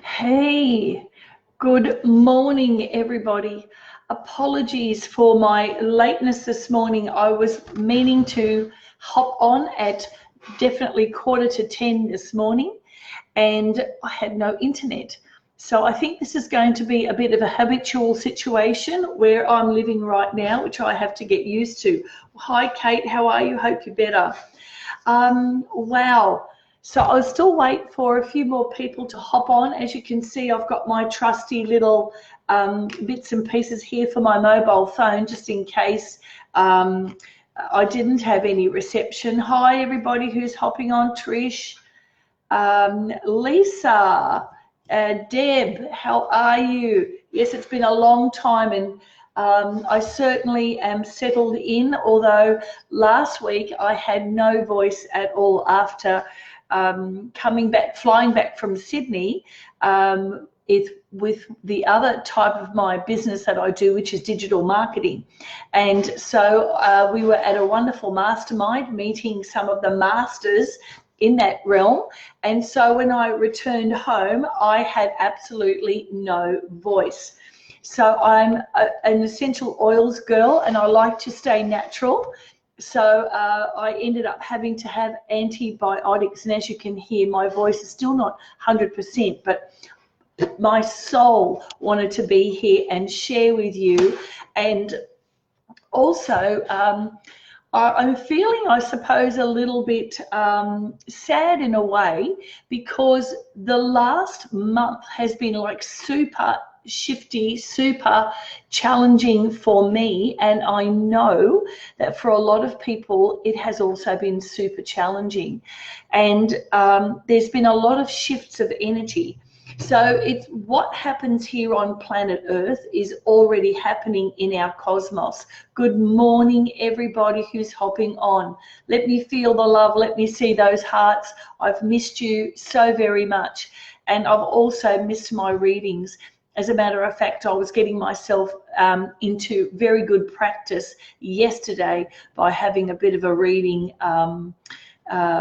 Hey, good morning, everybody. Apologies for my lateness this morning. I was meaning to hop on at definitely 9:45 this morning, and I had no internet. So I think this is going to be a bit of a habitual situation where I'm living right now, which I have to get used to. Hi, Kate. How are you? Hope you're better. Wow. So I'll still wait for a few more people to hop on. As you can see, I've got my trusty little bits and pieces here for my mobile phone, just in case I didn't have any reception. Hi, everybody who's hopping on. Trish, Lisa, Deb, how are you? Yes, it's been a long time, and I certainly am settled in, although last week I had no voice at all after flying back from Sydney with the other type of my business that I do, which is digital marketing. And so we were at a wonderful mastermind meeting some of the masters in that realm. And so when I returned home, I had absolutely no voice. So I'm an essential oils girl, and I like to stay natural. So I ended up having to have antibiotics, and as you can hear, my voice is still not 100%, but my soul wanted to be here and share with you. And also I'm feeling, I suppose, a little bit sad in a way, because the last month has been like super shifty, super challenging for me, and I know that for a lot of people it has also been super challenging. And there's been a lot of shifts of energy. So it's what happens here on planet Earth is already happening in our cosmos. Good morning, everybody who's hopping on. Let me feel the love. Let me see those hearts. I've missed you so very much. And I've also missed my readings. As a matter of fact, I was getting myself into very good practice yesterday by having a bit of a reading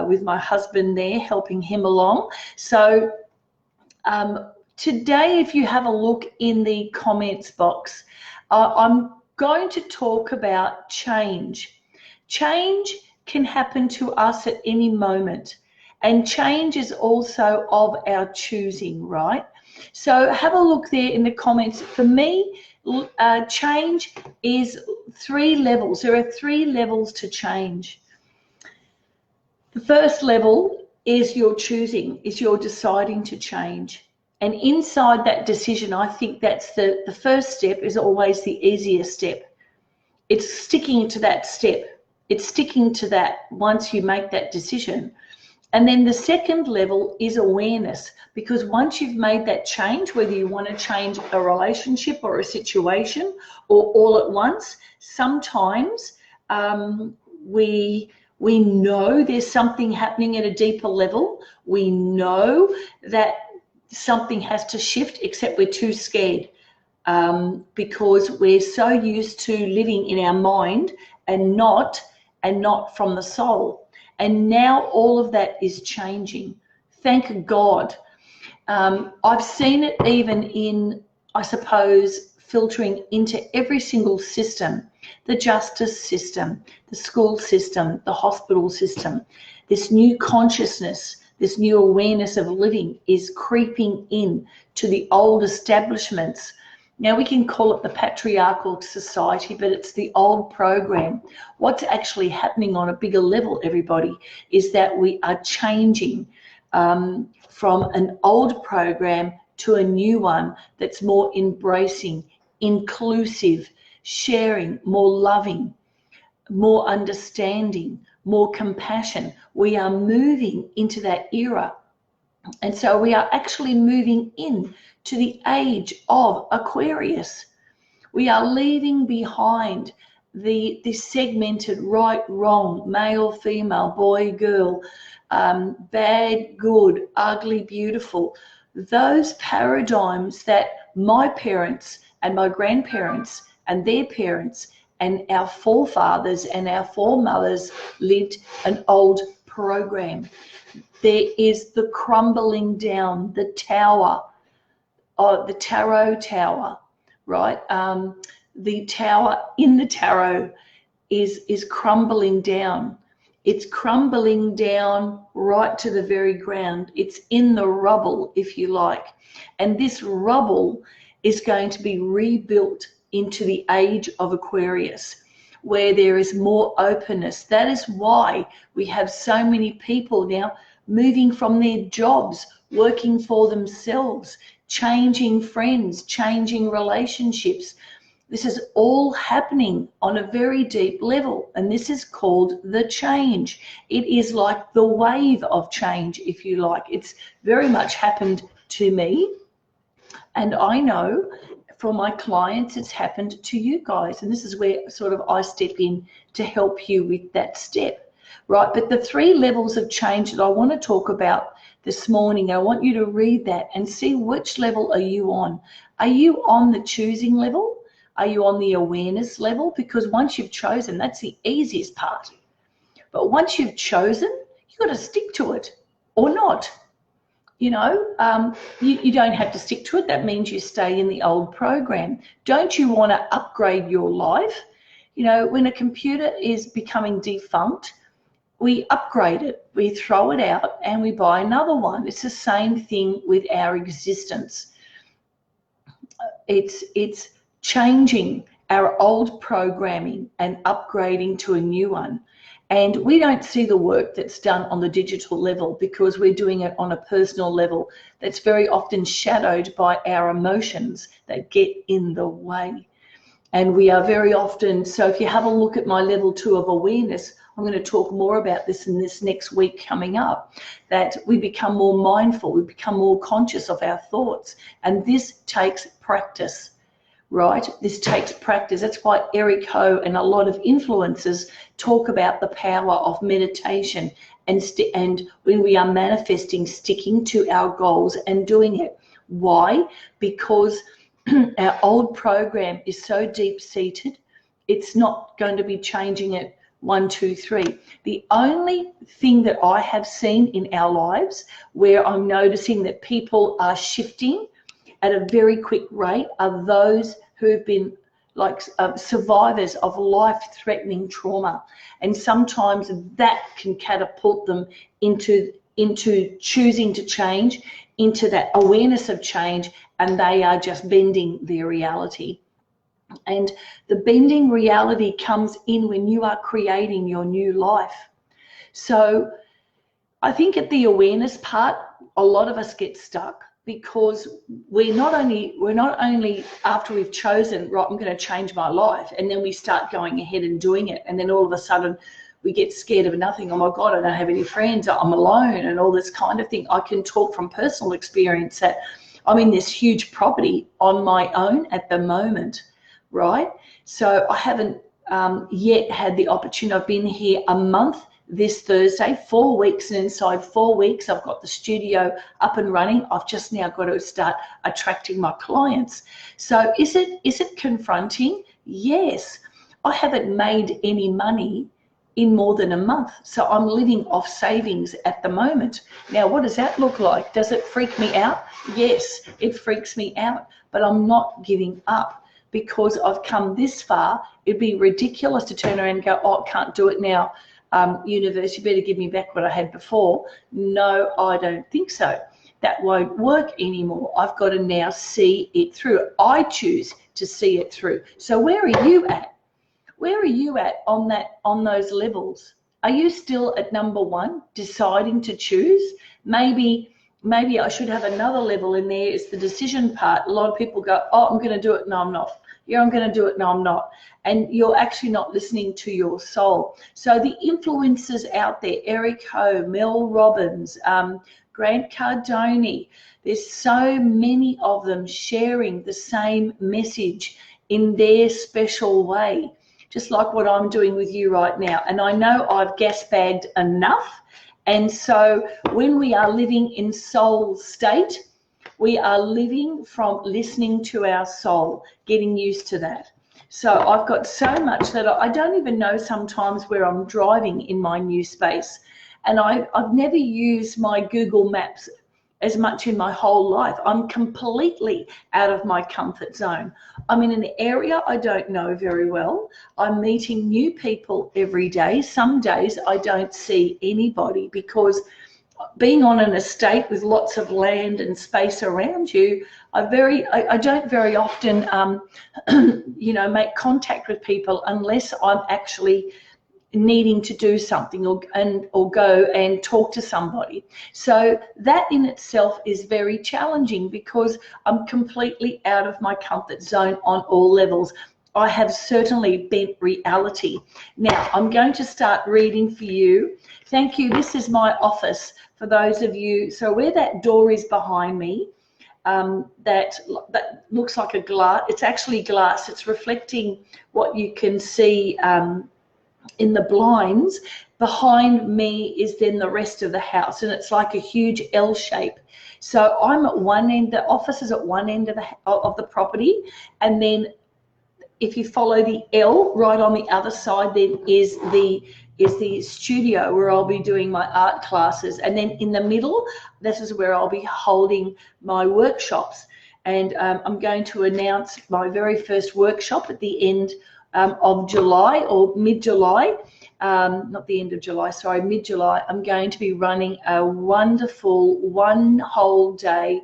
with my husband there, helping him along. So today, if you have a look in the comments box, I'm going to talk about change. Change can happen to us at any moment, and change is also of our choosing, right? So have a look there in the comments. For me, change is 3 levels. There are 3 levels to change. The first level is your choosing, is your deciding to change. And inside that decision, I think that's the first step is always the easiest step. It's sticking to that step. It's sticking to that once you make that decision. And then the second level is awareness, because once you've made that change, whether you want to change a relationship or a situation or all at once, sometimes we know there's something happening at a deeper level. We know that something has to shift, except we're too scared because we're so used to living in our mind and not from the soul. And now all of that is changing. Thank God. I've seen it even in, I suppose, filtering into every single system, the justice system, the school system, the hospital system. This new consciousness, this new awareness of living is creeping in to the old establishments. Now, we can call it the patriarchal society, but it's the old program. What's actually happening on a bigger level, everybody, is that we are changing from an old program to a new one that's more embracing, inclusive, sharing, more loving, more understanding, more compassion. We are moving into that era. And so we are actually moving in to the age of Aquarius. We are leaving behind the segmented right, wrong, male, female, boy, girl, bad, good, ugly, beautiful. Those paradigms that my parents and my grandparents and their parents and our forefathers and our foremothers lived, an old program. There is the crumbling down, the tower the tarot tower, right? The tower in the tarot is crumbling down. It's crumbling down right to the very ground. It's in the rubble, if you like. And this rubble is going to be rebuilt into the age of Aquarius, where there is more openness. That is why we have so many people now moving from their jobs, working for themselves, changing friends, changing relationships. This is all happening on a very deep level, and this is called the change. It is like the wave of change, if you like. It's very much happened to me, and I know for my clients it's happened to you guys, and this is where sort of I step in to help you with that step, right? But the 3 levels of change that I want to talk about this morning, I want you to read that and see which level are you on. Are you on the choosing level? Are you on the awareness level? Because once you've chosen, that's the easiest part. But once you've chosen, you've got to stick to it or not. You know, you don't have to stick to it. That means you stay in the old program. Don't you want to upgrade your life? You know, when a computer is becoming defunct, we upgrade it, we throw it out, and we buy another one. It's the same thing with our existence. It's changing our old programming and upgrading to a new one. And we don't see the work that's done on the digital level because we're doing it on a personal level that's very often shadowed by our emotions that get in the way. And we are very often, so if you have a look at my level 2 of awareness, I'm going to talk more about this in this next week coming up, that we become more mindful, we become more conscious of our thoughts. And this takes practice, right? This takes practice. That's why Eric Ho and a lot of influencers talk about the power of meditation and when we are manifesting, sticking to our goals and doing it. Why? Because our old program is so deep-seated, it's not going to be changing it 1, 2, 3. The only thing that I have seen in our lives where I'm noticing that people are shifting at a very quick rate are those who have been like survivors of life-threatening trauma. And sometimes that can catapult them into choosing to change, into that awareness of change, and they are just bending their reality. And the bending reality comes in when you are creating your new life. So I think at the awareness part, a lot of us get stuck because we're not only after we've chosen, right, I'm going to change my life, and then we start going ahead and doing it, and then all of a sudden we get scared of nothing. Oh my God, I don't have any friends, I'm alone, and all this kind of thing. I can talk from personal experience that I'm in this huge property on my own at the moment, right? So I haven't yet had the opportunity. I've been here a month this Thursday, 4 weeks, and inside 4 weeks I've got the studio up and running. I've just now got to start attracting my clients. So is it confronting? Yes. I haven't made any money in more than a month, so I'm living off savings at the moment. Now, what does that look like? Does it freak me out? Yes, it freaks me out, but I'm not giving up because I've come this far. It'd be ridiculous to turn around and go, oh, I can't do it now. Universe, you better give me back what I had before. No, I don't think so. That won't work anymore. I've got to now see it through. I choose to see it through. So where are you at? Where are you at on those levels? Are you still at number 1, deciding to choose? Maybe I should have another level in there. It's the decision part. A lot of people go, oh, I'm going to do it. No, I'm not. Yeah, I'm going to do it. No, I'm not. And you're actually not listening to your soul. So the influencers out there, Eric Ho, Mel Robbins, Grant Cardone, there's so many of them sharing the same message in their special way, just like what I'm doing with you right now. And I know I've gas bagged enough. And so when we are living in soul state, we are living from listening to our soul, getting used to that. So I've got so much that I don't even know sometimes where I'm driving in my new space. And I've never used my Google Maps as much in my whole life. I'm completely out of my comfort zone. I'm in an area I don't know very well. I'm meeting new people every day. Some days I don't see anybody, because being on an estate with lots of land and space around you, I don't very often, make contact with people unless I'm actually needing to do something or go and talk to somebody. So that in itself is very challenging, because I'm completely out of my comfort zone on all levels. I have certainly bent reality. Now I'm going to start reading for you. Thank you. This is my office for those of you. So where that door is behind me, that looks like a glass. It's actually glass. It's reflecting what you can see in the blinds. Behind me is then the rest of the house, and it's like a huge L shape. So I'm at one end, the office is at one end of the property, and then if you follow the L right on the other side, then is the studio where I'll be doing my art classes, and then in the middle, this is where I'll be holding my workshops. And I'm going to announce my very first workshop at the end of July, or mid-July, not the end of July, sorry, mid-July. I'm going to be running a wonderful one whole day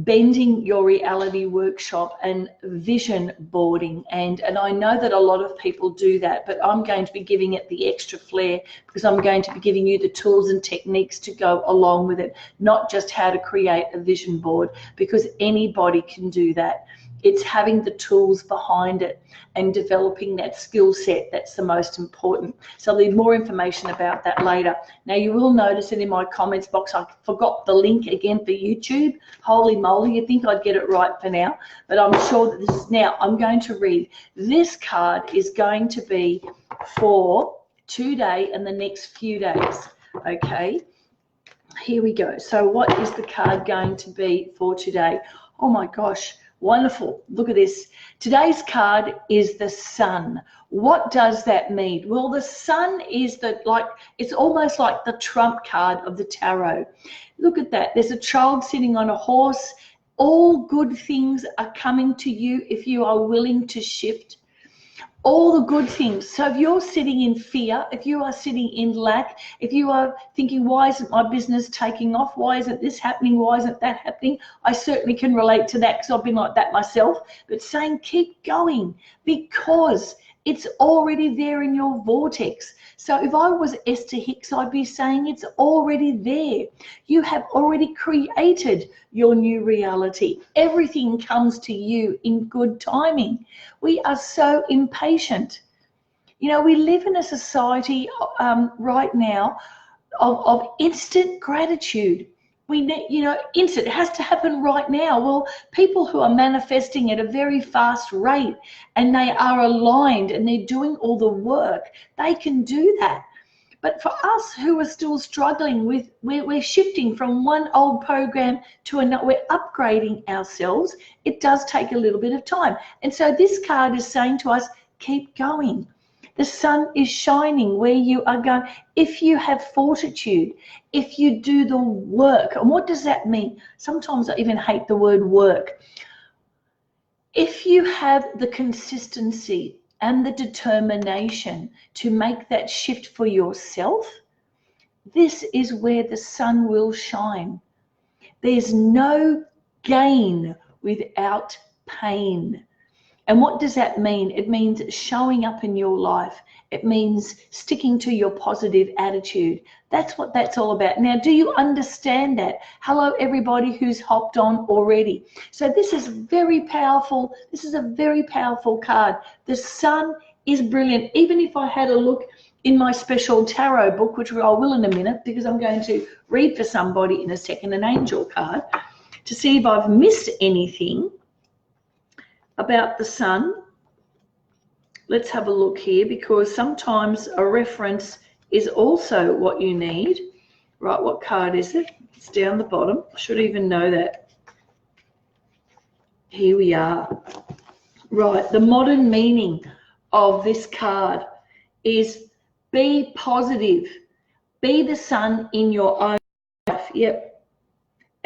bending your reality workshop and vision boarding, and I know that a lot of people do that, but I'm going to be giving it the extra flair, because I'm going to be giving you the tools and techniques to go along with it, not just how to create a vision board, because anybody can do that. It's having the tools behind it and developing that skill set that's the most important. So I'll leave more information about that later. Now you will notice that in my comments box I forgot the link again for YouTube. Holy moly, you'd think I'd get it right for now, but I'm sure that this is. Now I'm going to read. This card is going to be for today and the next few days. Okay, here we go. So what is the card going to be for today? Oh my gosh. Wonderful. Look at this. Today's card is the Sun. What does that mean? Well, the Sun is it's almost like the trump card of the tarot. Look at that. There's a child sitting on a horse. All good things are coming to you if you are willing to shift. All the good things. So if you're sitting in fear, if you are sitting in lack, if you are thinking, why isn't my business taking off? Why isn't this happening? Why isn't that happening? I certainly can relate to that, because I've been like that myself. But saying keep going, because it's already there in your vortex. So if I was Esther Hicks, I'd be saying it's already there. You have already created your new reality. Everything comes to you in good timing. We are so impatient. You know, we live in a society right now of instant gratitude. We need, instant, it has to happen right now. Well, people who are manifesting at a very fast rate and they are aligned and they're doing all the work, they can do that. But for us who are still struggling with, we're shifting from one old program to another, we're upgrading ourselves, it does take a little bit of time. And so this card is saying to us, keep going. The sun is shining where you are going. If you have fortitude, if you do the work, and what does that mean? Sometimes I even hate the word work. If you have the consistency and the determination to make that shift for yourself, this is where the sun will shine. There's no gain without pain. And what does that mean? It means showing up in your life. It means sticking to your positive attitude. That's what that's all about. Now, do you understand that? Hello, everybody who's hopped on already. So this is very powerful. This is a very powerful card. The sun is brilliant. Even if I had a look in my special tarot book, which I will in a minute, because I'm going to read for somebody in a second, an angel card, to see if I've missed anything about the sun. Let's have a look here, because sometimes a reference is also what you need. Right, what card is it? It's down the bottom. I should even know that. Here we are. Right, the modern meaning of this card is be positive. Be the sun in your own life. Yep.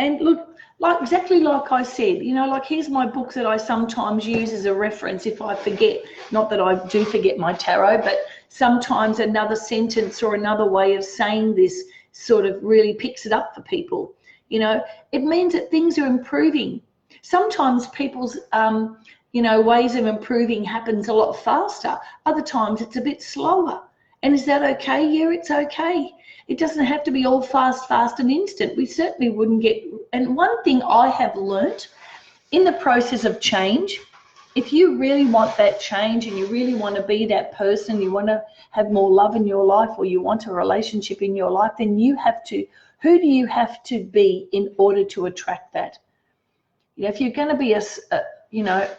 And look, like exactly like I said, you know, like here's my book that I sometimes use as a reference if I forget. Not that I do forget my tarot, but sometimes another sentence or another way of saying this sort of really picks it up for people. You know, it means that things are improving. Sometimes people's, you know, ways of improving happens a lot faster. Other times it's a bit slower. And is that okay? Yeah, it's okay. It doesn't have to be all fast and instant. We certainly wouldn't get. And one thing I have learnt in the process of change, if you really want that change and you really want to be that person, you want to have more love in your life, or you want a relationship in your life, then you have to, who do you have to be in order to attract that? You know, if you're going to be you know,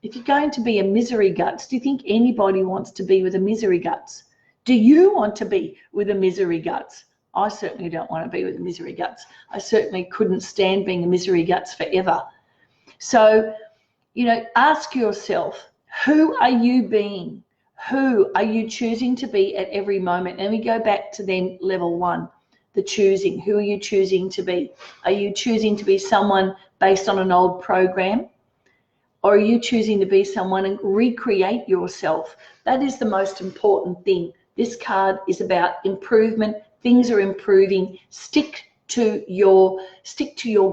if you're going to be a misery guts, do you think anybody wants to be with a misery guts? Do you want to be with a misery guts? I certainly don't want to be with a misery guts. I certainly couldn't stand being a misery guts forever. So, you know, ask yourself, who are you being? Who are you choosing to be at every moment? And we go back to then level one, the choosing. Who are you choosing to be? Are you choosing to be someone based on an old program? Or are you choosing to be someone and recreate yourself? That is the most important thing. This card is about improvement. Things are improving. Stick to your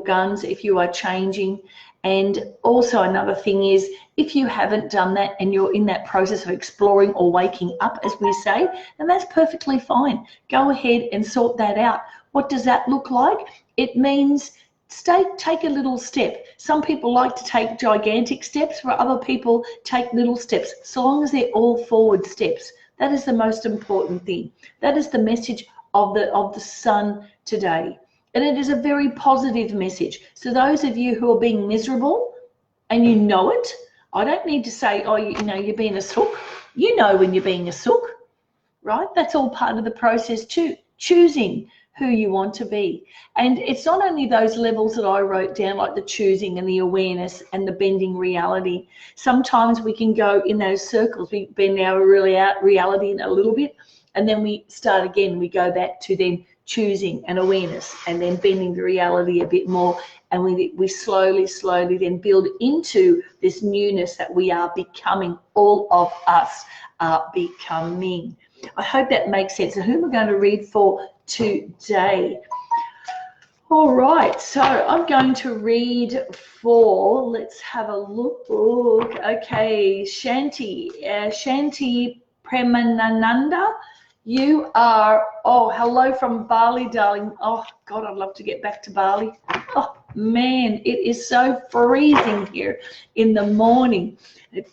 guns if you are changing. And also another thing is, if you haven't done that and you're in that process of exploring or waking up, as we say, then that's perfectly fine. Go ahead and sort that out. What does that look like? It means take a little step. Some people like to take gigantic steps, for other people take little steps, so long as they're all forward steps. That is the most important thing. That is the message of the sun today. And it is a very positive message. So those of you who are being miserable and you know it, I don't need to say, oh, you know, you're being a sook. You know when you're being a sook, right? That's all part of the process too, choosing who you want to be. And it's not only those levels that I wrote down, like the choosing and the awareness and the bending reality. Sometimes we can go in those circles. We bend our reality in a little bit, and then we start again. We go back to then choosing and awareness, and then bending the reality a bit more. And we slowly then build into this newness that we are becoming. All of us are becoming. I hope that makes sense. So who am I going to read for today? All right, so I'm going to read for, let's have a look. Okay, Shanti Premananda. You are, oh, hello from Bali, darling. Oh, God, I'd love to get back to Bali. Oh, man, it is so freezing here in the morning.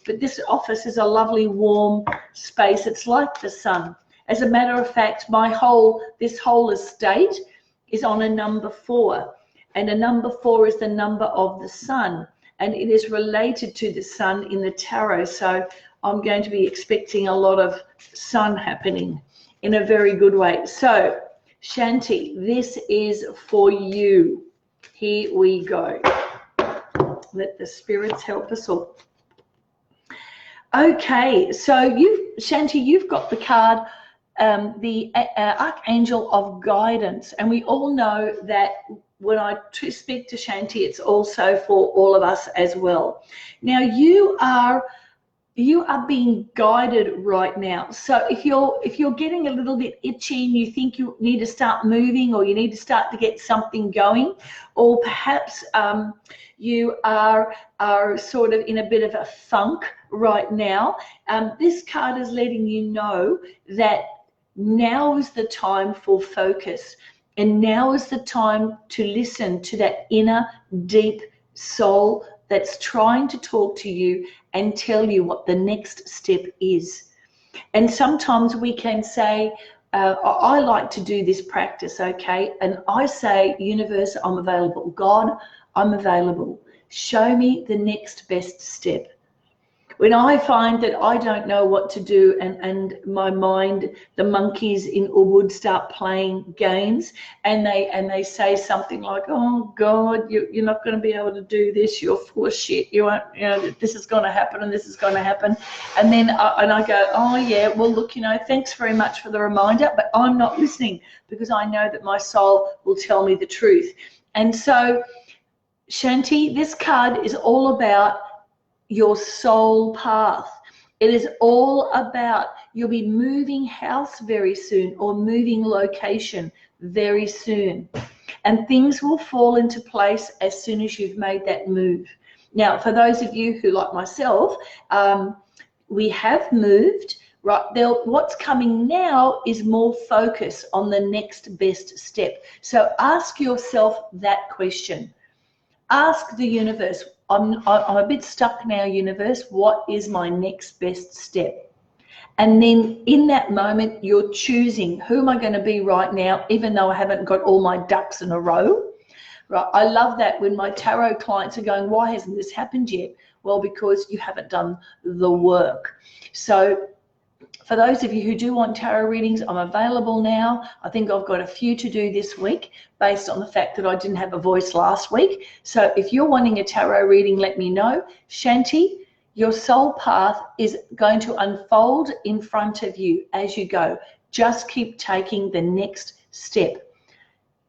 But this office is a lovely warm space. It's like the sun. As a matter of fact, this whole estate is on a number 4. And a number 4 is the number of the sun. And it is related to the sun in the tarot. So I'm going to be expecting a lot of sun happening in a very good way. So, Shanti, this is for you. Here we go. Let the spirits help us all. Okay, so Shanti, you've got the card, the Archangel of Guidance. And we all know that when I speak to Shanti, it's also for all of us as well. Now, you are being guided right now. So if you're getting a little bit itchy and you think you need to start moving, or you need to start to get something going, or perhaps you are sort of in a bit of a funk right now, this card is letting you know that now is the time for focus, and now is the time to listen to that inner deep soul that's trying to talk to you and tell you what the next step is. And sometimes we can say, I like to do this practice, okay? And I say, universe, I'm available. God, I'm available. Show me the next best step. When I find that I don't know what to do, and my mind, the monkeys in Ubud start playing games, and they say something like, oh God, you're not going to be able to do this, you're full of shit, you won't, you know, this is going to happen and this is going to happen. And then I go, oh yeah, well look, you know, thanks very much for the reminder, but I'm not listening, because I know that my soul will tell me the truth. And so, Shanti, this card is all about your soul path. It is all about, you'll be moving house very soon or moving location very soon. And things will fall into place as soon as you've made that move. Now, for those of you who, like myself, we have moved, right? What's coming now is more focus on the next best step. So ask yourself that question. Ask the universe, I'm a bit stuck now, universe. What is my next best step? And then in that moment, you're choosing, who am I going to be right now, even though I haven't got all my ducks in a row. Right? I love that when my tarot clients are going, why hasn't this happened yet? Well, because you haven't done the work. So for those of you who do want tarot readings, I'm available now. I think I've got a few to do this week based on the fact that I didn't have a voice last week. So if you're wanting a tarot reading, let me know. Shanti, your soul path is going to unfold in front of you as you go. Just keep taking the next step.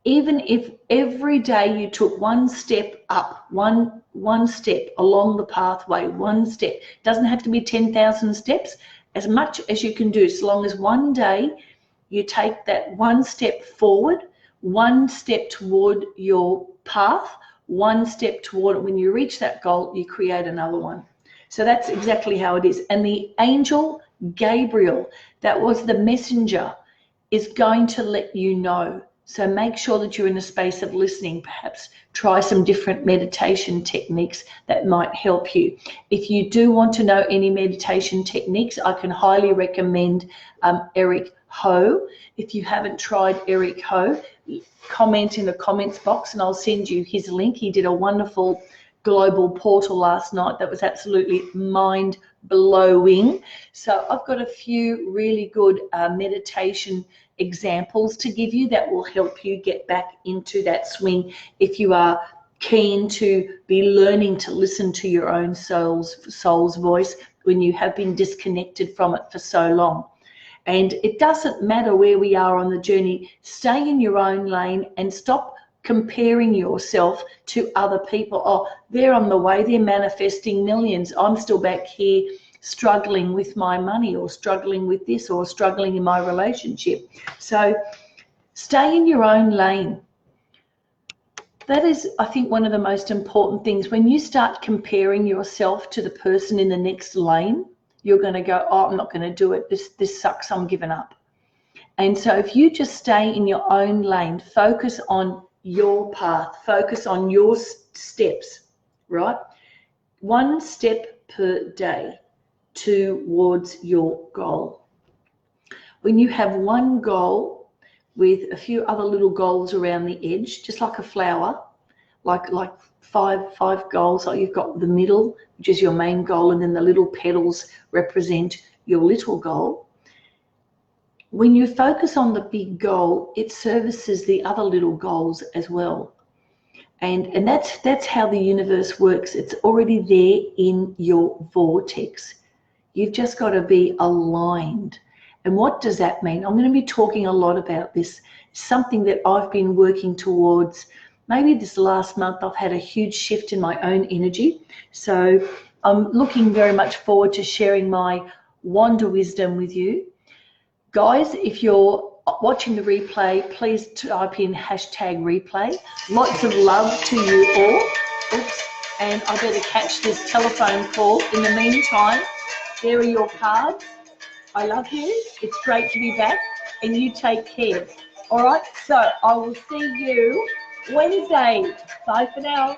Even if every day you took one step up, one step along the pathway, one step, doesn't have to be 10,000 steps, as much as you can do, so long as one day you take that one step forward, one step toward your path, one step toward it. When you reach that goal, you create another one. So that's exactly how it is. And the angel Gabriel, that was the messenger, is going to let you know. So make sure that you're in a space of listening. Perhaps try some different meditation techniques that might help you. If you do want to know any meditation techniques, I can highly recommend Eric Ho. If you haven't tried Eric Ho, comment in the comments box and I'll send you his link. He did a wonderful global portal last night that was absolutely mind-blowing. So I've got a few really good meditation examples to give you that will help you get back into that swing if you are keen to be learning to listen to your own soul's voice when you have been disconnected from it for so long. And it doesn't matter where we are on the journey. Stay in your own lane and stop comparing yourself to other people. Oh, they're on the way, they're manifesting millions. I'm still back here struggling with my money or struggling with this or struggling in my relationship. So stay in your own lane. That is, I think, one of the most important things. When you start comparing yourself to the person in the next lane, you're going to go, oh, I'm not going to do it. This sucks. I'm giving up. And so if you just stay in your own lane, focus on your path, focus on your steps, right? One step per day towards your goal. When you have one goal with a few other little goals around the edge, just like a flower, like five goals, like you've got the middle, which is your main goal, and then the little petals represent your little goal. When you focus on the big goal, it services the other little goals as well. And that's how the universe works. It's already there in your vortex. You've just got to be aligned. And what does that mean? I'm going to be talking a lot about this. Something that I've been working towards. Maybe this last month I've had a huge shift in my own energy. So I'm looking very much forward to sharing my Wanda wisdom with you. Guys, if you're watching the replay, please type in #replay. Lots of love to you all. Oops, and I better catch this telephone call. In the meantime, there are your cards. I love you. It's great to be back, and you take care. All right, so I will see you Wednesday. Bye for now.